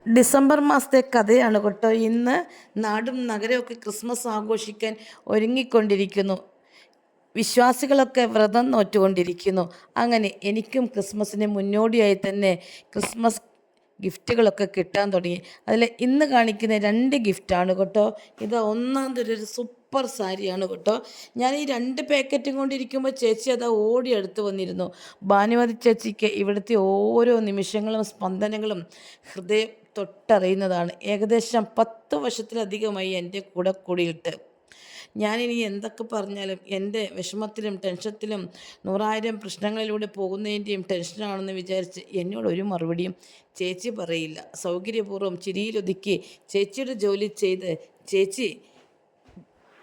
December മാസത്തെ കഥയാണ് കേട്ടോ. ഇന്ന് നാടും നഗരമൊക്കെ ക്രിസ്മസ് ആഘോഷിക്കാൻ ഒരുങ്ങിക്കൊണ്ടിരിക്കുന്നു. വിശ്വാസികളൊക്കെ വ്രതം നോറ്റുകൊണ്ടിരിക്കുന്നു. അങ്ങനെ എനിക്കും ക്രിസ്മസിന് മുന്നോടിയായി തന്നെ ക്രിസ്മസ് ഗിഫ്റ്റുകളൊക്കെ കിട്ടാൻ തുടങ്ങി. അതിൽ ഇന്ന് കാണിക്കുന്ന 2 ഗിഫ്റ്റാണ് കേട്ടോ. ഇത് ഒന്നാം തരം ഒരു സൂപ്പർ സാരിയാണ് കേട്ടോ. ഞാൻ ഈ 2 പാക്കറ്റും കൊണ്ടിരിക്കുമ്പോൾ ചേച്ചി അതാ ഓടി അടുത്ത് വന്നിരുന്നു. ഭാനുമതി ചേച്ചിക്ക് ഇവിടുത്തെ ഓരോ നിമിഷങ്ങളും സ്പന്ദനങ്ങളും ഹൃദയം തൊട്ടറിയുന്നതാണ്. ഏകദേശം 10 വർഷത്തിലധികമായി എൻ്റെ കൂടെ കൂടിയിട്ട്. ഞാനിനി എന്തൊക്കെ പറഞ്ഞാലും എൻ്റെ വിഷമത്തിലും ടെൻഷത്തിലും 100,000 പ്രശ്നങ്ങളിലൂടെ പോകുന്നതിൻ്റെയും ടെൻഷനാണെന്ന് വിചാരിച്ച് എന്നോടൊരു മറുപടിയും ചേച്ചി പറയില്ല. സൗകര്യപൂർവ്വം ചിരിയിലൊതുക്കി ചേച്ചിയുടെ ജോലി ചെയ്ത് ചേച്ചി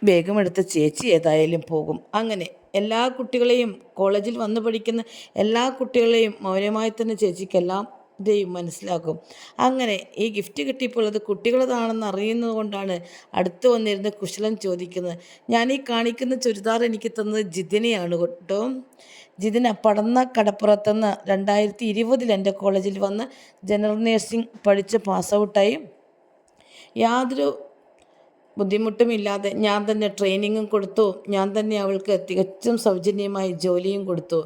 വേഗമെടുത്ത് ചേച്ചി ഏതായാലും പോകും. അങ്ങനെ എല്ലാ കുട്ടികളെയും, കോളേജിൽ വന്ന് പഠിക്കുന്ന എല്ലാ കുട്ടികളെയും മൗനമായി തന്നെ ചേച്ചിക്കെല്ലാം ഇതെയും മനസ്സിലാക്കും. അങ്ങനെ ഈ ഗിഫ്റ്റ് കിട്ടിയപ്പോൾ അത് കുട്ടികളതാണെന്ന് അറിയുന്നത് കൊണ്ടാണ് അടുത്ത് വന്നിരുന്ന് കുശലം ചോദിക്കുന്നത്. ഞാൻ ഈ കാണിക്കുന്ന ചുരിദാർ എനിക്ക് തന്നത് ജിതിനെയാണ് കേട്ടോ. ജിതിന പടന്ന കടപ്പുറത്തുനിന്ന് 2020 എൻ്റെ കോളേജിൽ വന്ന് ജനറൽ നേഴ്സിംഗ് പഠിച്ച് പാസ് ഔട്ടായി. യാതൊരു ബുദ്ധിമുട്ടുമില്ലാതെ ഞാൻ തന്നെ ട്രെയിനിങ്ങും കൊടുത്തു. ഞാൻ തന്നെ അവൾക്ക് തികച്ചും സൗജന്യമായി ജോലിയും കൊടുത്തു.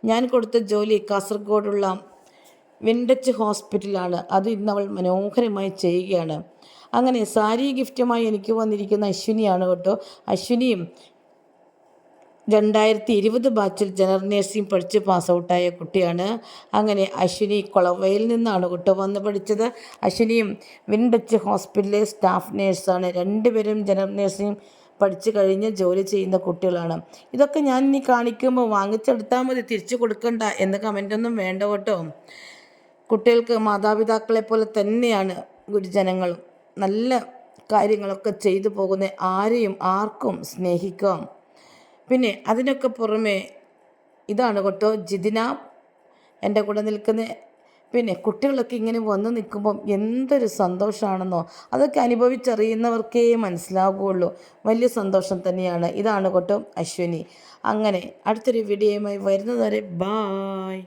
ഞാൻ കൊടുത്ത ജോലി കാസർഗോഡുള്ള വിൻഡച്ച് ഹോസ്പിറ്റലാണ്. അത് ഇന്ന് അവൾ മനോഹരമായി ചെയ്യുകയാണ്. അങ്ങനെ സാരി ഗിഫ്റ്റുമായി എനിക്ക് വന്നിരിക്കുന്ന അശ്വിനിയാണ് കേട്ടോ. അശ്വിനിയും 2020 ബാച്ചിൽ ജനറൽ നേഴ്സിംഗ് പഠിച്ച് പാസ് ഔട്ടായ കുട്ടിയാണ്. അങ്ങനെ അശ്വിനി കൊളവയിൽ നിന്നാണ് കേട്ടോ വന്ന് പഠിച്ചത്. അശ്വിനിയും വിൻഡച്ച് ഹോസ്പിറ്റലിലെ സ്റ്റാഫ് നേഴ്സാണ്. 2 പേരും ജനറൽ നേഴ്സിംഗ് പഠിച്ചു കഴിഞ്ഞ് ജോലി ചെയ്യുന്ന കുട്ടികളാണ്. ഇതൊക്കെ ഞാൻ ഇനി കാണിക്കുമ്പോൾ വാങ്ങിച്ചെടുത്താൽ മതി, തിരിച്ചു കൊടുക്കണ്ട എന്ന് കമൻ്റൊന്നും വേണ്ട കേട്ടോ. കുട്ടികൾക്ക് മാതാപിതാക്കളെ പോലെ തന്നെയാണ് ഗുരുജനങ്ങളും. നല്ല കാര്യങ്ങളൊക്കെ ചെയ്തു പോകുന്ന ആരെയും ആർക്കും സ്നേഹിക്കാം. പിന്നെ അതിനൊക്കെ പുറമെ ഇതാണ് കേട്ടോ ജിതിന എൻ്റെ കൂടെ നിൽക്കുന്ന. പിന്നെ കുട്ടികളൊക്കെ ഇങ്ങനെ വന്ന് നിൽക്കുമ്പം എന്തൊരു സന്തോഷമാണെന്നോ. അതൊക്കെ അനുഭവിച്ചറിയുന്നവർക്കേ മനസ്സിലാവുകയുള്ളൂ. വലിയ സന്തോഷം തന്നെയാണ്. ഇതാണ് കേട്ടോ അശ്വിനി. അങ്ങനെ അടുത്തൊരു വീഡിയോയുമായി വരുന്നതുവരെ ബായ്.